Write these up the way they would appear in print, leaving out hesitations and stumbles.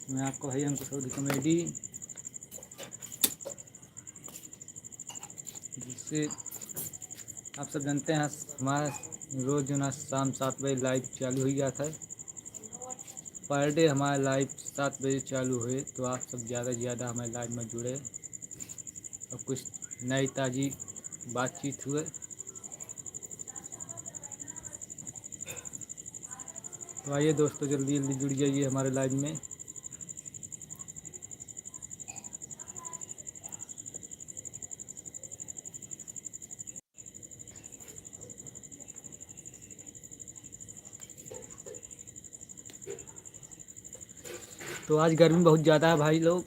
मैं आपको भाई अंकुश सऊदी कॉमेडी, जिससे आप सब जानते हैं हमारा रोज़ जो ना शाम 7 बजे लाइव चालू हो जाता है। पर डे हमारा लाइव 7 बजे चालू हुए, तो आप सब ज़्यादा से ज़्यादा हमारे लाइव में जुड़े और कुछ नई ताज़ी बातचीत हुए। तो आइए दोस्तों, जल्दी जल्दी जुड़ जाइए हमारे लाइव में। तो आज गर्मी बहुत ज़्यादा है भाई लोग,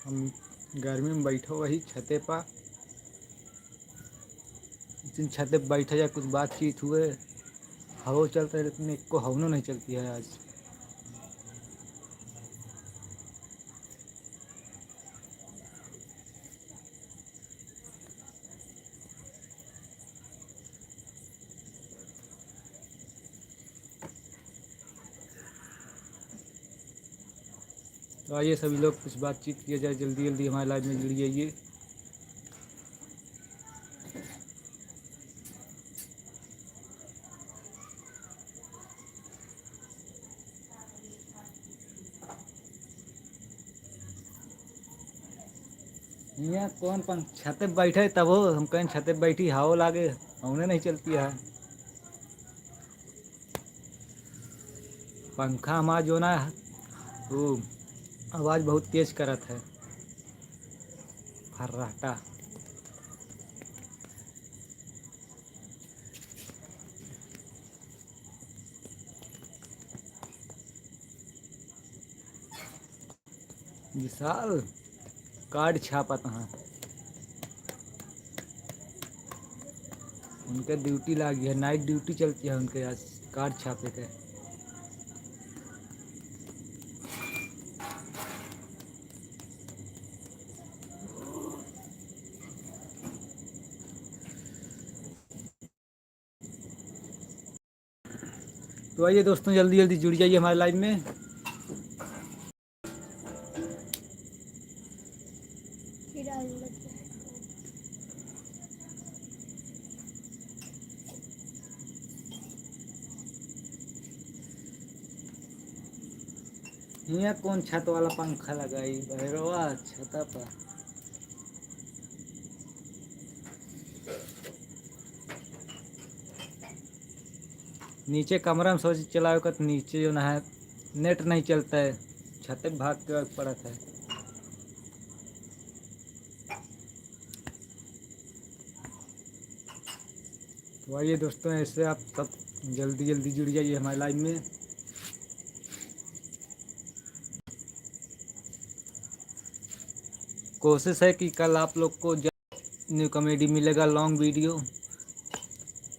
हम गर्मी में बैठो वही छते पर, छते पर बैठे या कुछ बातचीत हुए, हवा चलता है, लेकिन एक को हवनों नहीं चलती है आज। तो आइए सभी लोग कुछ बातचीत किया जाए, जल्दी जल्दी हमारे लाइव में जुड़ जाइए। यहाँ कौन छते पे बैठे, तब हो हम कहीं छते पे बैठी हवा लागे, हवने नहीं चलती है। पंखा हमारा जो ना वो आवाज़ बहुत तेज करत है, फर्राटा। विशाल कार्ड छापत हैं, उनके ड्यूटी लगी है, नाइट ड्यूटी चलती है उनके, आज कार्ड छापे के। तो आइए दोस्तों, जल्दी जल्दी जुड़ जाइए हमारे लाइव में। यहाँ कौन छत वाला पंखा लगाई भैरवा छता पर। नीचे कमरा में सोच चलाओ का, तो नीचे जो ना है नेट नहीं चलता है, छत पे भाग के पड़त है। तो आइए दोस्तों, ऐसे आप सब जल्दी जल्दी जुड़ जाइए हमारे लाइव में। कोशिश है कि कल आप लोग को न्यू कॉमेडी मिलेगा, लॉन्ग वीडियो।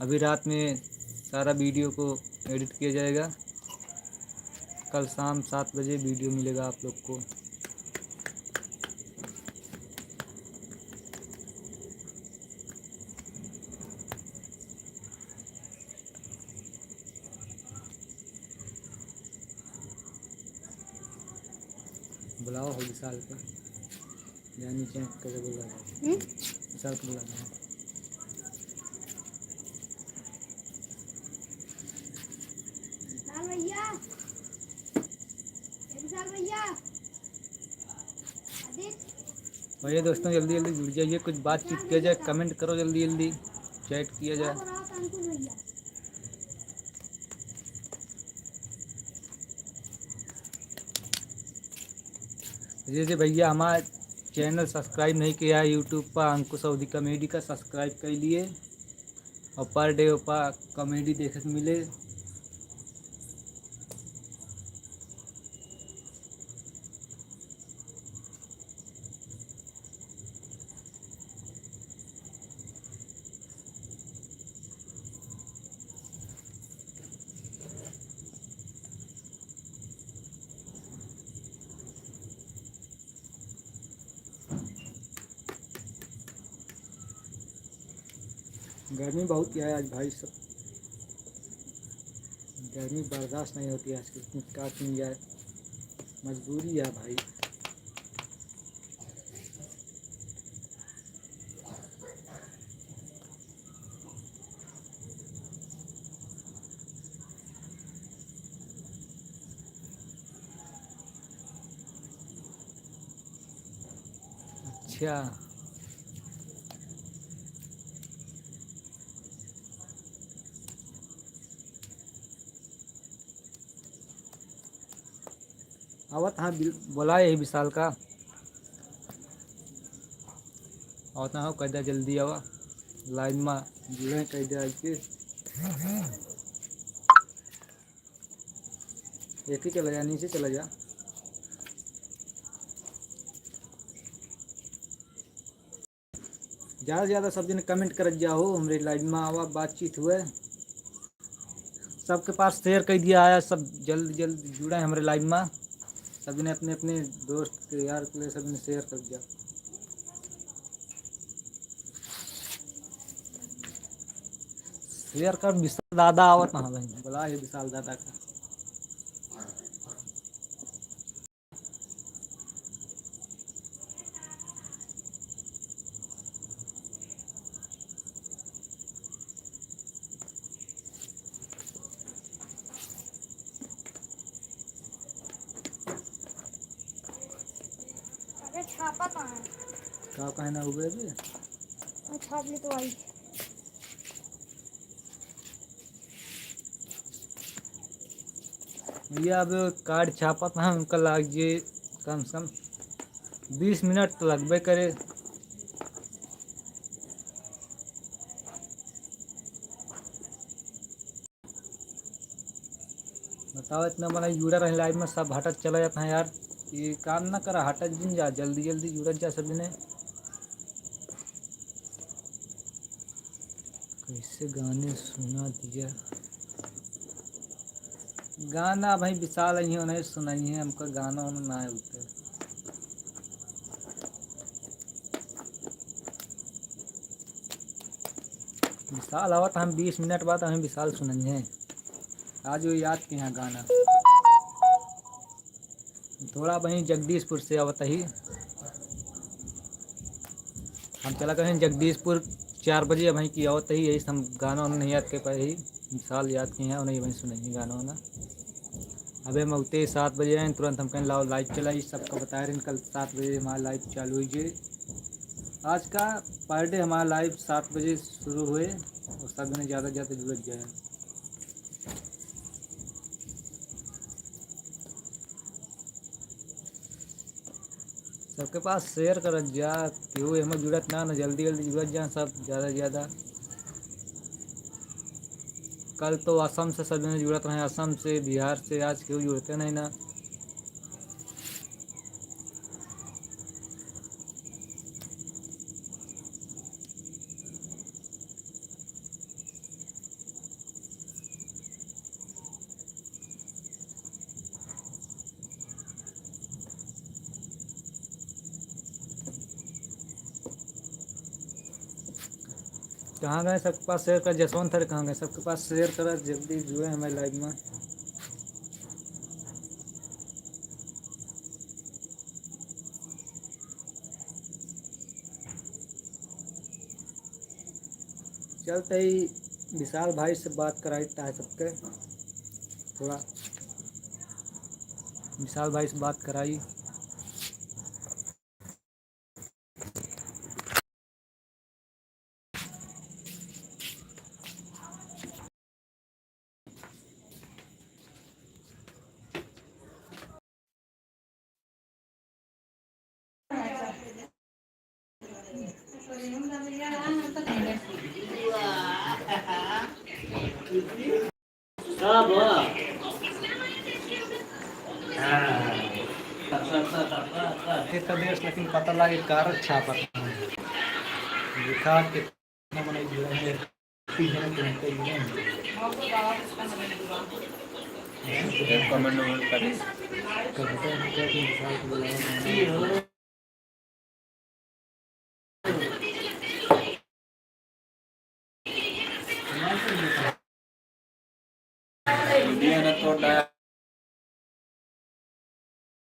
अभी रात में सारा वीडियो को एडिट किया जाएगा, कल शाम 7 बजे वीडियो मिलेगा आप लोग को। बुलाओ हो विशाल का, या नीचे कैसे बुला विशाल को बुलाना है। भैया दोस्तों, जल्दी जल्दी जुड़ जाइए, कुछ बातचीत किया जाए, कमेंट करो जल्दी जल्दी, चैट किया जाए। जैसे भैया हमारा चैनल सब्सक्राइब नहीं किया है यूट्यूब पर, अंकुश सऊदी कॉमेडी का सब्सक्राइब कर लिए, और पर डे पर कॉमेडी देखने को मिले। गर्मी बहुत है आज भाई सब, गर्मी बर्दाश्त नहीं होती आजकल, क्या किया जाए, मजबूरी है भाई। अच्छा, आवत हाँ बोला यही विशाल का, आवत हाँ कैदा जल्दी आवा, लाइन में जुड़े कैदा के एक ही चला जा, नीचे चला जा। ज़्यादा से ज़्यादा सब जन कमेंट कर जाओ, हमारे लाइन में आवा, बातचीत हुए, सबके पास शेयर कर दिया है, सब जल्द जल्द जुड़ा है हमारे लाइन में, सभी ने अपने अपने दोस्त के यार के लिए सभी ने शेयर कर दिया। शेयर कर, विशाल दादा आवत ना भाई, बोला है विशाल दादा का। अरे छापा कहाँ है? क्या कहना हुए भी छाप ली तो आई। ये अब कार्ड छापत है, उनका लागिए कम से कम 20 मिनट तो लगभग करे। बताओ, इतना बड़ा जुड़ा रहे लाइव में, सब हटत चला जाता है यार, ये काम ना करा, हटत जिन जा, जल्दी जल्दी जुड़त जा सभी ने। कैसे गाने सुना दिया, गाना भाई विशाल ही नहीं सुनाई है हमको, गाना वाना ना है उठे। विशाल आवत हम 20 मिनट बाद हमें विशाल सुनाई है, आज वो याद के यहाँ गाना थोड़ा वहीं जगदीशपुर से आवत ही, हम चला करें जगदीशपुर 4 बजे वहीं की आवत ही, यही हम गाना वाना नहीं याद के पाए ही, विशाल याद के हैं उन्हें वहीं सुनाई गाना वाना। अबे हम उठते 7 बजे आए तुरंत, हम कहीं लाओ लाइव चलाई, सबको बता रहे हैं कल 7 बजे हमारा लाइव चालू हुई। आज का पर डे हमारा लाइव 7 बजे शुरू हुए और सब ने ज़्यादा से ज़्यादा जुड़ गया है। सबके पास शेयर कर जा, क्यों हमें जुड़त ना जल्दी जल्दी जुड़त जा सब ज़्यादा से ज़्यादा। कल तो असम से सब ने जुड़त रहे, असम से बिहार से, आज क्यों जुड़ते नहीं ना। कहाँ गए सबके पास शेयर कर, जसवंत सर कहाँ गए, सबके पास शेयर कर, जल्दी जुड़े हमारे लाइव में। चलते ही विशाल भाई से बात कराई है सबके, थोड़ा विशाल भाई से बात कराई। देश लेकिन पता लगे कारक छापा लिखा के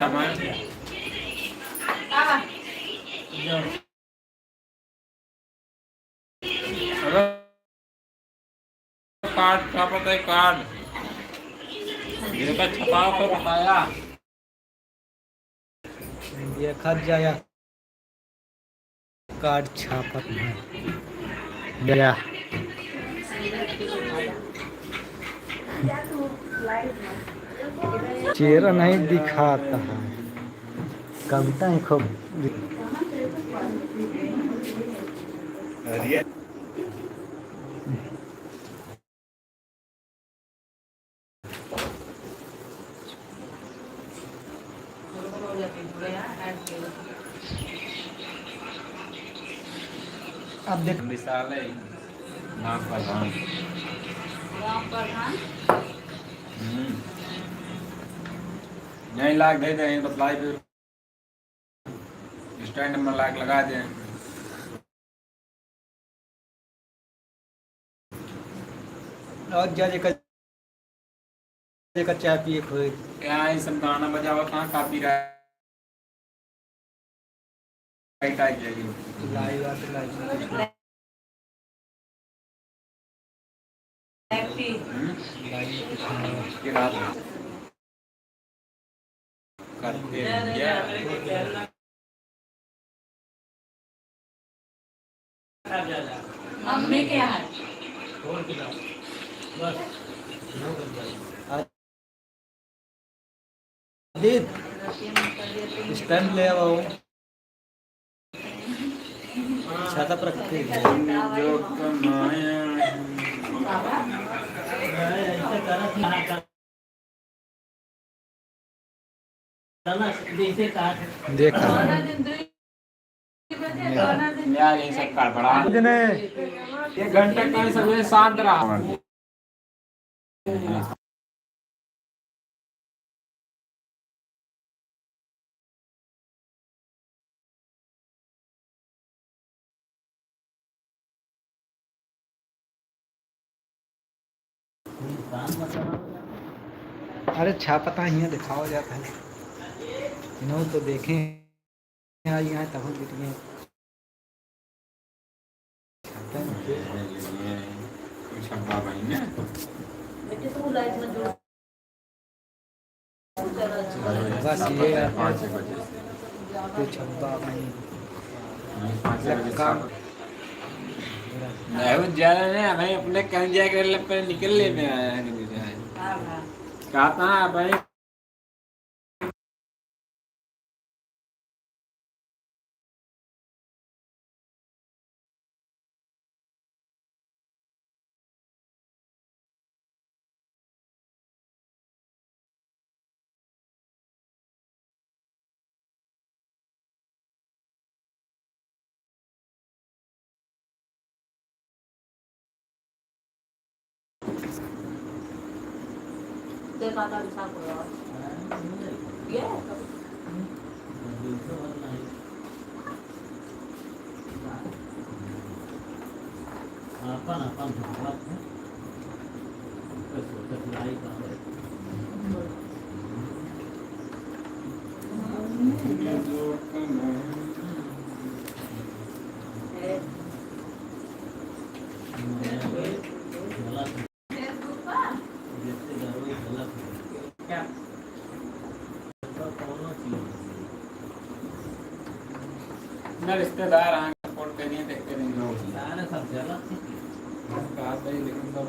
सामान अगर कार्ड क्या पता है कार्ड ये का छपा कर बताया ये खत जाया कार्ड छापत है गया चेहरा नहीं दिखाता है कविता ही खूब अब देख विशाल है नाम प्रधान नहीं लाख दे दें बतलाई पे स्टैंड में लाख लगा दें और जा जेकर चाय पिए खोए क्या ये सब गाना बजा हुआ कहाँ कापी रहा है टाइप जाएगी लाइव आते लाइव के रात करते हैं मम्मी के यहाँ स्टैंड ले आओ छाता पर रखते जो कमाया देखा यार ये सब कर बड़ा ये घंटे का सब शांत रहा अरे छापता यहाँ दिखावा जाता है इन्हों तो देखें आई यहाँ तब बिट गए छब्बा महीने बस ये 5 बजे तो छब्बा काम नहीं जा रहे हैं भाई अपने कहीं जाकर पर निकल ले में आया है कहता है भाई देखा था विशाल को ये ना रिश्तेदार आए सपोर्ट करिए देखते नहीं लोग कहा भाई लेकिन सब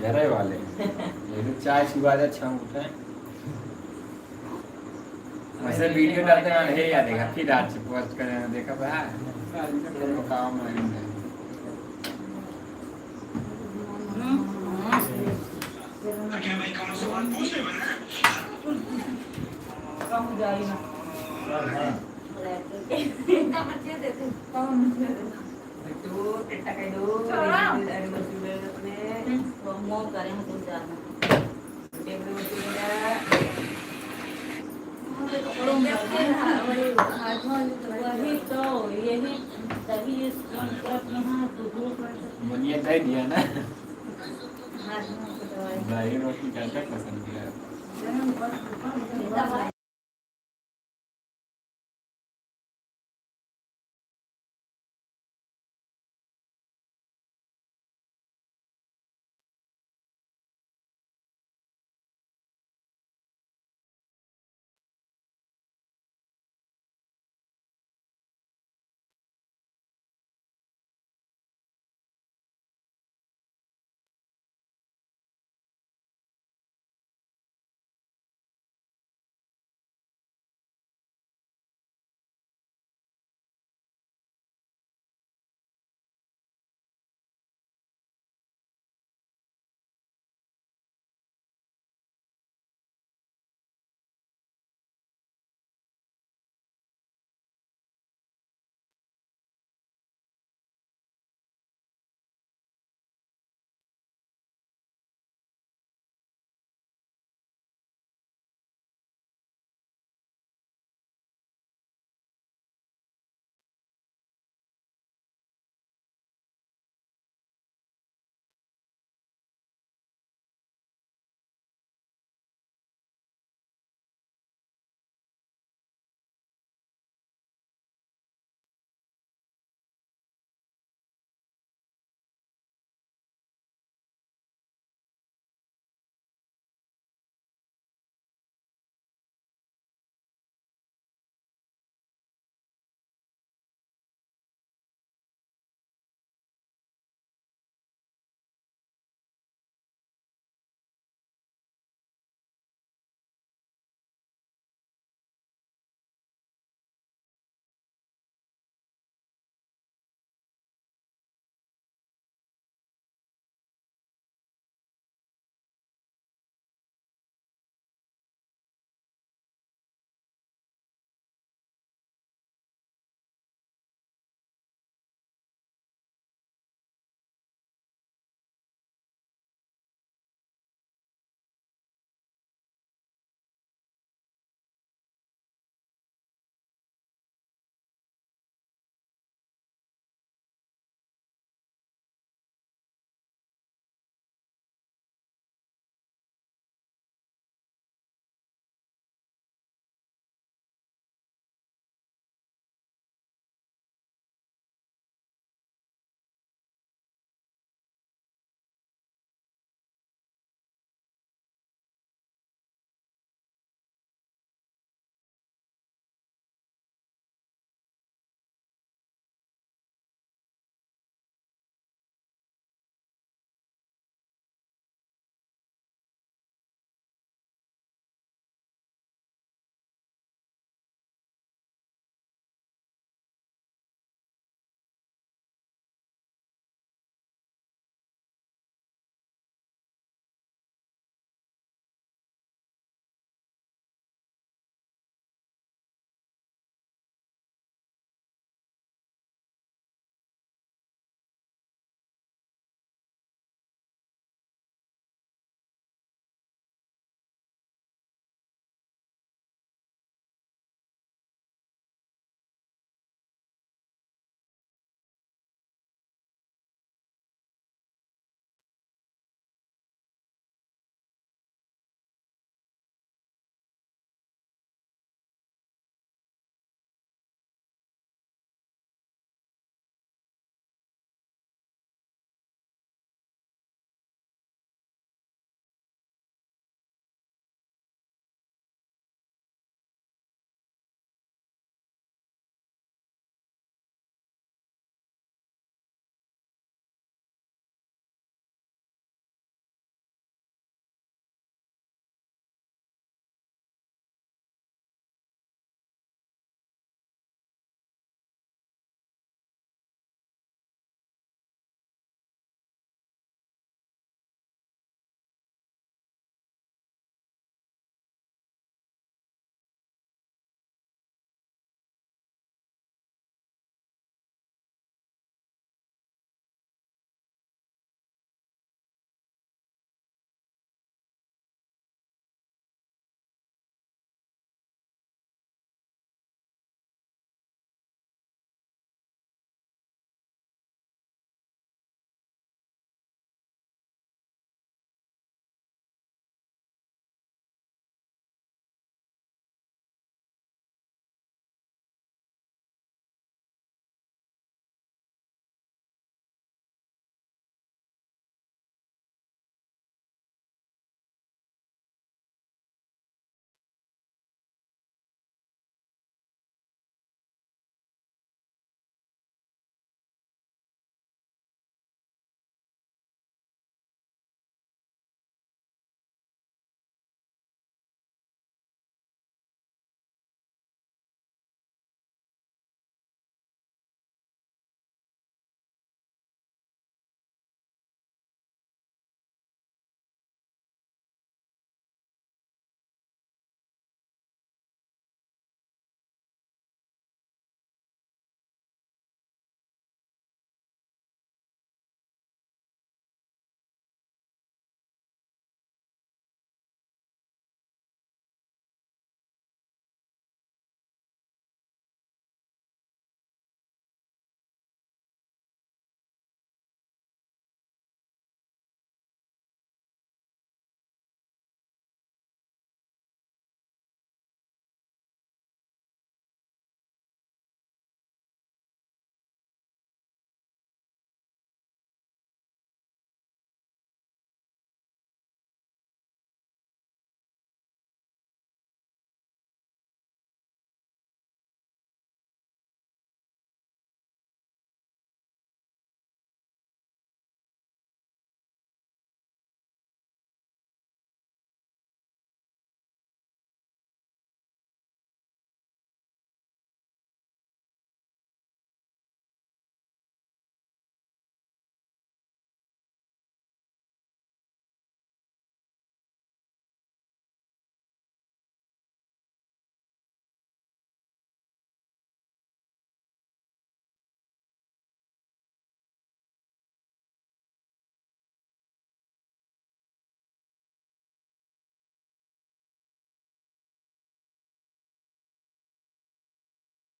जरे वाले ये तो चाय सुबह अच्छा उठे वैसे वीडियो डालते हैं हे या देखा फिर रात से पोस्ट करें देखा भाई काम है कम जाई ना इतना बच्चे देते कौन तो टेटा कह दो अरे बच्चे अपने वो करें हम कुछ जाना टेबल वगैरह वही तो यही तभी यहाँ मुझे दे दिया ना हाथ में दही रोटी क्या पसंद किया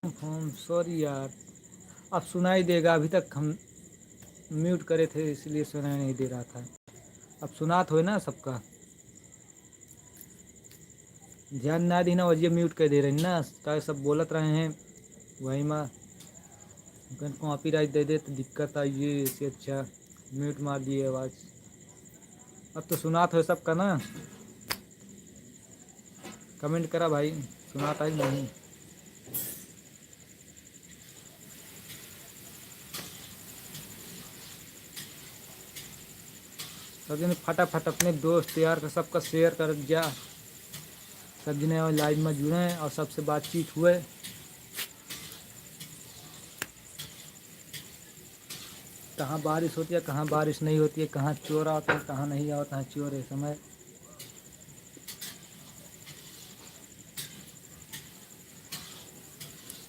फोन सॉरी यार, अब सुनाई देगा। अभी तक हम म्यूट करे थे इसलिए सुनाई नहीं दे रहा था। अब सुना तो है ना सबका, ध्यान ना दी ना वजह म्यूट कर दे रहे ना, ताकि सब बोलत रहे हैं वही में कॉपीराइट दे दे तो दिक्कत आई ये, इससे अच्छा म्यूट मार दिए आवाज़। अब तो सुना तो है सबका ना, कमेंट करा भाई सुनाता ही नहीं। सब जने फटाफट अपने दोस्त यार का सबका शेयर कर जा, सब जने लाइव में जुड़े और सबसे बातचीत हुए। कहाँ बारिश होती है, कहाँ बारिश नहीं होती है, कहाँ चोर आता है, कहाँ नहीं आता है चोर है समय।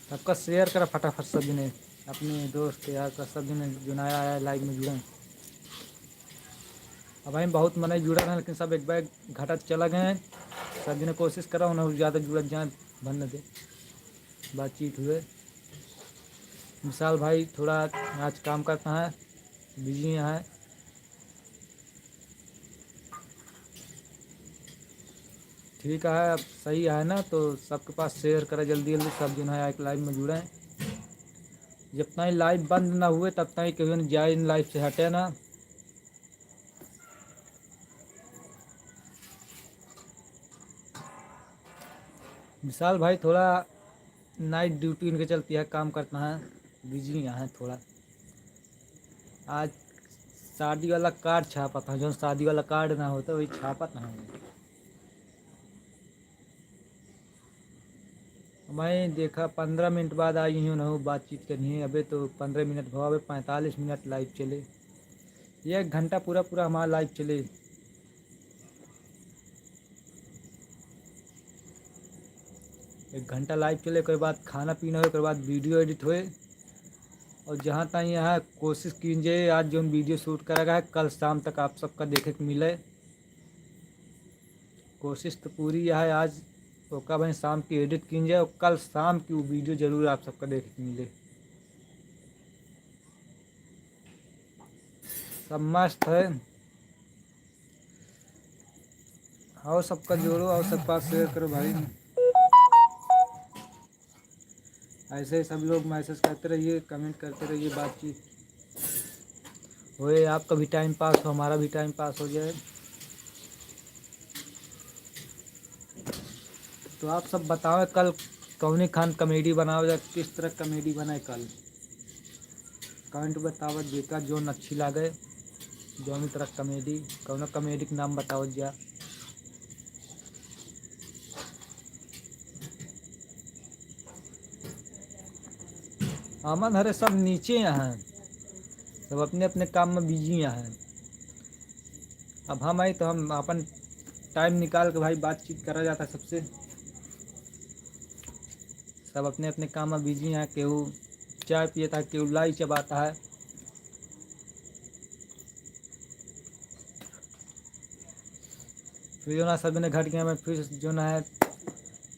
सबका शेयर करा फटाफट सब जने, अपने दोस्त यार का सब जने जो नया आया लाइव में जुड़े। अब भाई बहुत मन जुड़ा है लेकिन सब एक बार घटत चला गए हैं। सब जने कोशिश करा उन्हें ज़्यादा जुड़त जाए बन न दे, बातचीत हुए। विशाल भाई थोड़ा आज काम करता है, बिजी यहाँ है। ठीक है, अब सही है ना, तो सबके पास शेयर करें जल्दी जल्दी, सब जो है एक लाइव में जुड़े। जब तक लाइव बंद ना हुए तब तक कभी जाए इन लाइव से हटे ना। विशाल भाई थोड़ा नाइट ड्यूटी इनके चलती है, काम करता है, बिजी यहाँ है थोड़ा। आज शादी वाला कार्ड छापा था, जो शादी वाला कार्ड ना होता वही छापा था। मैं देखा 15 मिनट बाद आई हूँ ना, बातचीत करनी है। अभी तो 15 मिनट भाव 45 मिनट लाइव चले, 1 घंटा पूरा पूरा हमारा लाइव चले। एक घंटा लाइव चले, उसके बाद खाना पीना हो, उसके बाद वीडियो एडिट होए। और जहाँ तक यहाँ कोशिश कीजिए आज जो वीडियो शूट करा गया है कल शाम तक आप सबका देखे को मिले। कोशिश तो पूरी यह है आज ओका भाई शाम की एडिट कीजिए और कल शाम की वो वीडियो जरूर आप सबका देखे को मिले। सब मस्त है, और सबका जोड़ो और सब पास शेयर करो भाई। ऐसे ही सब लोग मैसेज करते रहिए, कमेंट करते रहिए, बातचीत होए, आपका भी टाइम पास हो, हमारा भी टाइम पास हो जाए। तो आप सब बताओ कल कौनी खान कॉमेडी बनाओ या किस तरह कॉमेडी बनाए कल, कमेंट बताओ जेका जो अच्छी लगे, जो तरह कॉमेडी कौन कॉमेडी के नाम बताओ जा। अमन हरे सब नीचे यहाँ, सब अपने अपने काम में बिजी यहाँ हैं। अब हम आई तो हम अपन टाइम निकाल के भाई बातचीत करा जाता है सबसे। सब अपने अपने काम में बिजी हैं, केहू चाय पियता है, केहू लाई चबाता है। फिर जो ना सब जने घट गए में, फिर जो ना है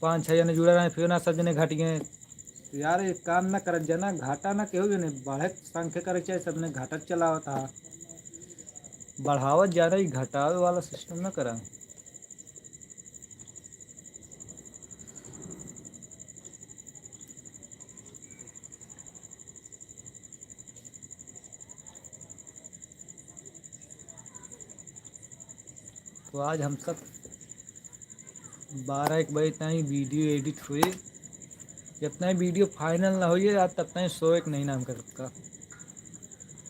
5-6 जने जुड़े रहे, फिर ना सब जने घट गए। तो यार एक काम ना कर जना, घाटा ना केहू जने बढ़े संख्या करे चाहे सब ने घाटत चलावा था, बढ़ावत ज़्यादा ही घटावे वाला सिस्टम ना करा। तो आज हम सब 12-1 बजे तक वीडियो एडिट हुए। जब तक वीडियो फाइनल ना होइए आज तब तक शो एक नहीं नाम कर सकता।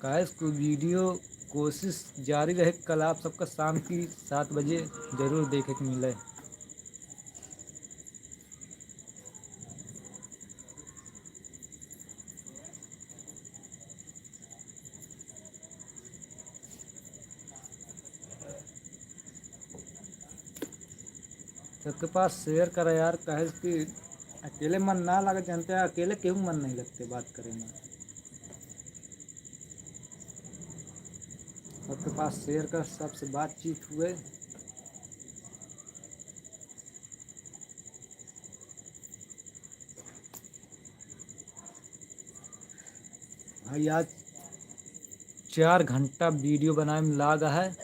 काश को वीडियो कोशिश जारी रहे, कल आप सबका शाम की 7 बजे ज़रूर देखे को मिले। सबके पास शेयर करा यार, कहे कि अकेले मन ना लगे, जानते हैं अकेले क्यों मन नहीं लगते बात करे में। सबके पास शेयर कर, सबसे बातचीत हुए। भाई आज 4 घंटा वीडियो बनाए में लागा है।